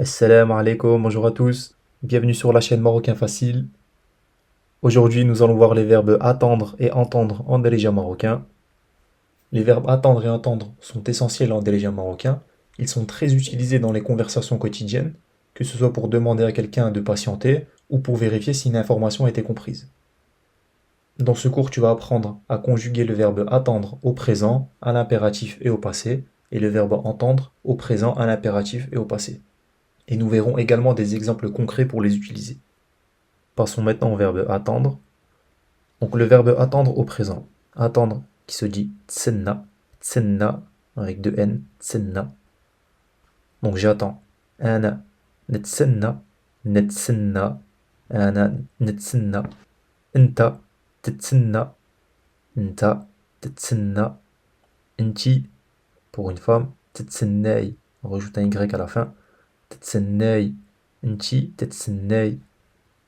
Assalamu alaikum, bonjour à tous, bienvenue sur la chaîne Marocain Facile. Aujourd'hui, nous allons voir les verbes attendre et entendre en délégien marocain. Les verbes attendre et entendre sont essentiels en délégien marocain. Ils sont très utilisés dans les conversations quotidiennes, que ce soit pour demander à quelqu'un de patienter ou pour vérifier si une information a été comprise. Dans ce cours, tu vas apprendre à conjuguer le verbe attendre au présent, à l'impératif et au passé, et le verbe entendre au présent, à l'impératif et au passé. Et nous verrons également des exemples concrets pour les utiliser. Passons maintenant au verbe attendre. Donc le verbe attendre au présent. Attendre qui se dit tsenna, tsenna avec deux N, tsenna. Donc j'attends. Ana netsenna, netsenna, ana netsenna. Inta tetsenna, inta tetsenna. Inti pour une femme, tetsennei. On rajoute un Y à la fin. Tetsennei, inti tetsennei.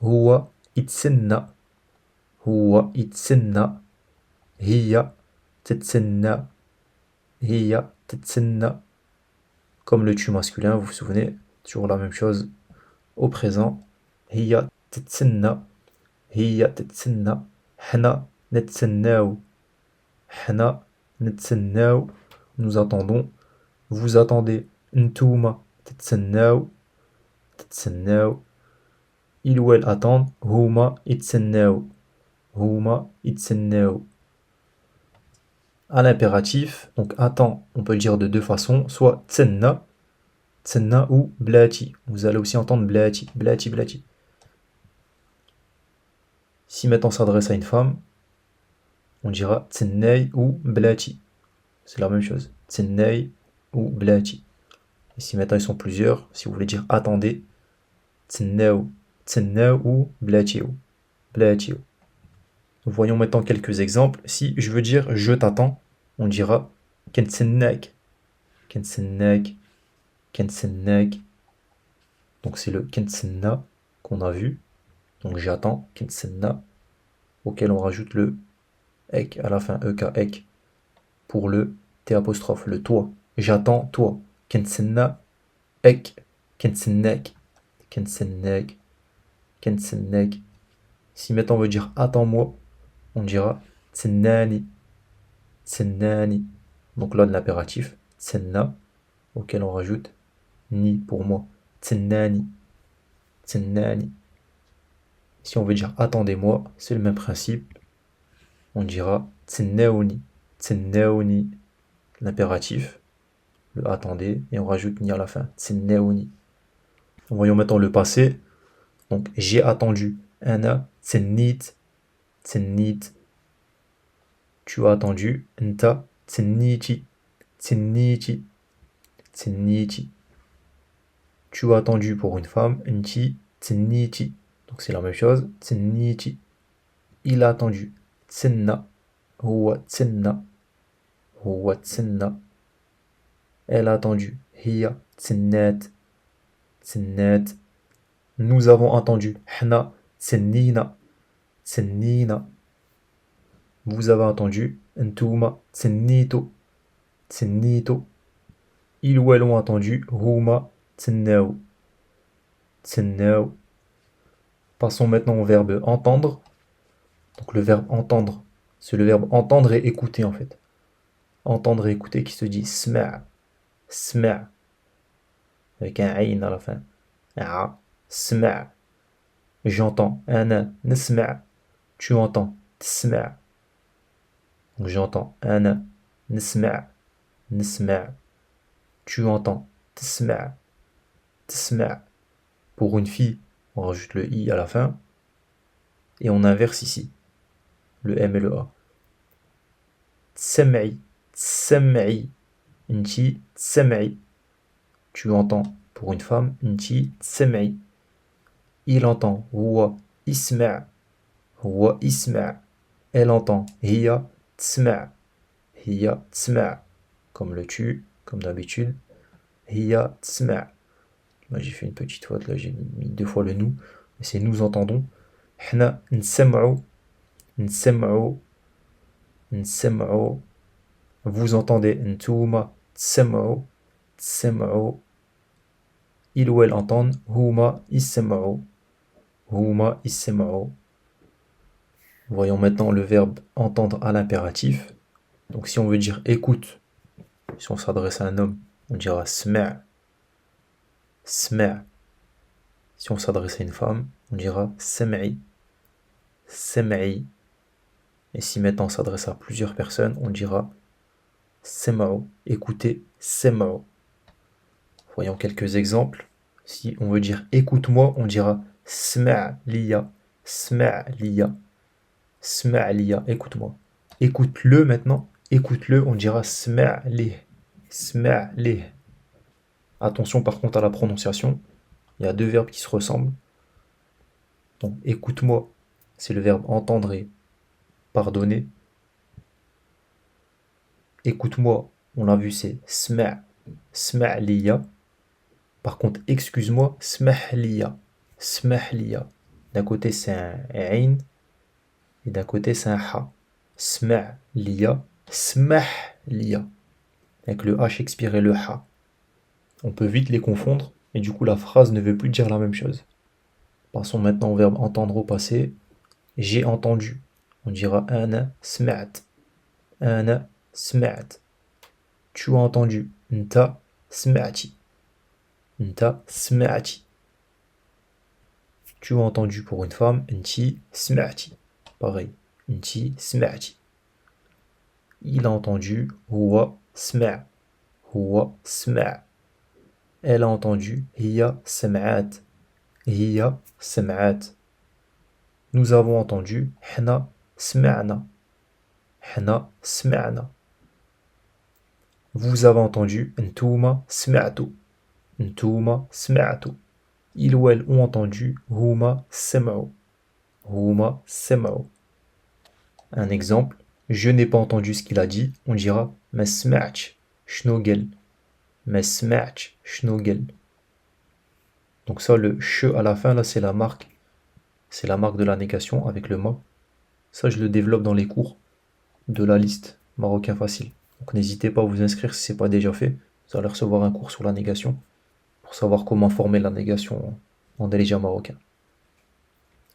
Huwa itsenna. هو يتسنى هي تتسنى هي تتسنى comme le tu masculin, vous vous souvenez, toujours la même chose au présent. هي تتسنى هي تتسنى حنا نتسناو حنا نتسناو nous attendons, vous attendez. نتوما تتسناو تتسناو ils ou elles attendent. هما يتسناو هما يتسناو. À l'impératif, donc attends, on peut le dire de deux façons, soit tsenna, tsenna ou blati. Vous allez aussi entendre blati, blati, blati. Si maintenant on s'adresse à une femme, on dira tsennei ou blati. C'est la même chose, tsennei ou blati. Et si maintenant ils sont plusieurs, si vous voulez dire attendez, tsenneu, tsenneu ou blatiou, blatiou. Voyons maintenant quelques exemples. Si je veux dire je t'attends, on dira kentsennek, kentsennek, kentsennek. Donc c'est le kentsenna qu'on a vu. Donc j'attends, kentsenna, auquel on rajoute le ek à la fin, ek, ek, pour le t apostrophe, le toi. J'attends toi. Kentsenna, ek, kentsennek, kentsennek, kentsennek. Si maintenant on veut dire attends-moi, on dira tsennani, tsennani. Donc là de l'impératif, tsenna, auquel on rajoute ni pour moi. Tsennani, tsennani. Si on veut dire attendez-moi, c'est le même principe. On dira tsennaouni, tsennaouni. L'impératif, le attendez, et on rajoute ni à la fin. Tsennaouni. Voyons maintenant le passé. Donc j'ai attendu. Ana tsennit, tsennit. Tu as attendu. Nta tsenniti, tsenniti, tsenniti. Tu as attendu pour une femme. Nti tsenniti. Donc c'est la même chose. Tsenniti. Il a attendu. Tsenna. Huwa tsenna. Huwa tsenna. Elle a attendu. Hiya tsennat. Tsennat. Nous avons attendu. Hna tsennina. Tsennina. Vous avez attendu. Ntuma tsennito. Tsennito. Ils ou elles ont attendu. Huma tsennao. Tsennao. Passons maintenant au verbe entendre. Donc le verbe entendre, c'est le verbe entendre et écouter en fait. Entendre et écouter qui se dit sma', sma', avec un aïn à la fin. Ah, sma'. J'entends. Ana nisma'. Tu entends. Tsma'. Donc j'entends. Ana nisma', nisma'. Tu entends. Tsma', tsma'. Pour une fille, on rajoute le i à la fin et on inverse ici le M et le A. Tsam'i, tsam'i, inti, tsam'i. Tu entends pour une femme, inti, tsam'i. Il entend, huwa, isma', huwa, isma'. Elle entend, hiya, tsma', hiya, tsma'. Comme le tu, comme d'habitude. Hiya, tsma'. Là j'ai fait une petite faute, là j'ai mis deux fois le nous. C'est nous entendons. Hna, nsam'u, nsam'u. Nsem'u. Vous entendez. Ntuma. Tsem'u. Tsem'u. ils ou elles entendent. Huma issema'u. Huma issema'u. Voyons maintenant le verbe entendre à l'impératif. Donc si on veut dire écoute, si on s'adresse à un homme, on dira sma'. Sma'. Si on s'adresse à une femme, on dira sam'i. Sam'i. Et si maintenant on s'adresse à plusieurs personnes, on dira sema'u. Écoutez, sema'u. Voyons quelques exemples. Si on veut dire écoute-moi, on dira sma' liya. Sma' liya. Sma' liya. Écoute-moi. Écoute-le maintenant. Écoute-le, on dira sma' lih. Sma' lih. Attention par contre à la prononciation. Il y a deux verbes qui se ressemblent. Donc écoute-moi, c'est le verbe entendre et pardonner. Écoute-moi, on l'a vu, c'est sma'. Sma' liya. Par contre, excuse-moi, smah liya. Smah liya. D'un côté c'est un ain et d'un côté c'est un ha. Sma' liya. Smah liya. Avec le H expiré le ha. On peut vite les confondre et du coup la phrase ne veut plus dire la même chose. Passons maintenant au verbe entendre au passé. J'ai entendu. On dira ana sma'at. Ana sma'at. Tu as entendu. Nta sma'ati. Nta sma'ati. Tu as entendu pour une femme. Nti sma'ati. Pareil. Nti sma'ati. Il a entendu. Huwa sma'. Huwa sma'. Elle a entendu. Hiya sam'at. Hiya sam'at. Nous avons entendu. Hna sma'na. Hna sma'na. Vous avez entendu. Ntouma sma'tu. Ntouma sma'tu. Ils ou elles ont entendu. Huma sem'u. Huma sem'u. Un exemple. Je n'ai pas entendu ce qu'il a dit. On dira ma sma'ch shnogel. Ma sma'ch shnogel. Donc ça, le che à la fin, là, c'est la marque. C'est la marque de la négation avec le ma. Ça, je le développe dans les cours de la liste marocain facile. Donc n'hésitez pas à vous inscrire si ce n'est pas déjà fait. Vous allez recevoir un cours sur la négation pour savoir comment former la négation en Darija marocain.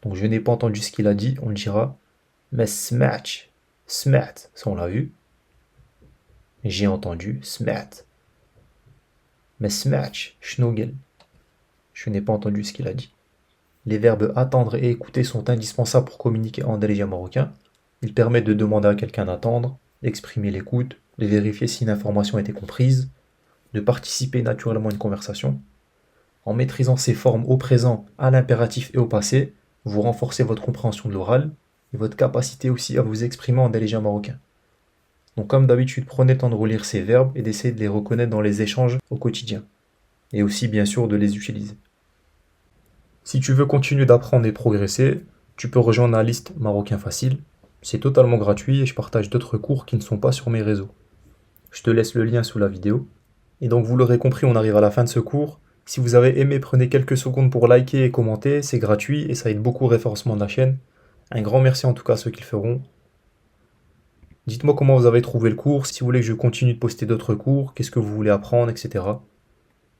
Donc je n'ai pas entendu ce qu'il a dit, on dira mais sma'ch. Sma'at, ça on l'a vu. J'ai entendu sma'at. Mais sma'ch, shnogel. Je n'ai pas entendu ce qu'il a dit. Les verbes attendre et écouter sont indispensables pour communiquer en Darija marocain. Ils permettent de demander à quelqu'un d'attendre, d'exprimer l'écoute, de vérifier si une information a été comprise, de participer naturellement à une conversation. En maîtrisant ces formes au présent, à l'impératif et au passé, vous renforcez votre compréhension de l'oral et votre capacité aussi à vous exprimer en darija marocain. Donc comme d'habitude, prenez le temps de relire ces verbes et d'essayer de les reconnaître dans les échanges au quotidien. Et aussi bien sûr de les utiliser. Si tu veux continuer d'apprendre et progresser, tu peux rejoindre la liste Marocain Facile. C'est totalement gratuit et je partage d'autres cours qui ne sont pas sur mes réseaux. Je te laisse le lien sous la vidéo. Et donc vous l'aurez compris, on arrive à la fin de ce cours. Si vous avez aimé, prenez quelques secondes pour liker et commenter, c'est gratuit et ça aide beaucoup au référencement de la chaîne. Un grand merci en tout cas à ceux qui le feront. Dites-moi comment vous avez trouvé le cours, si vous voulez que je continue de poster d'autres cours, qu'est-ce que vous voulez apprendre, etc.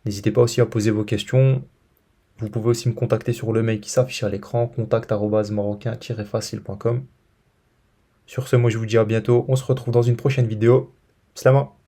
N'hésitez pas aussi à poser vos questions. Vous pouvez aussi me contacter sur le mail qui s'affiche à l'écran, contact@marocain-facile.com. Sur ce, moi je vous dis à bientôt, on se retrouve dans une prochaine vidéo. Slama.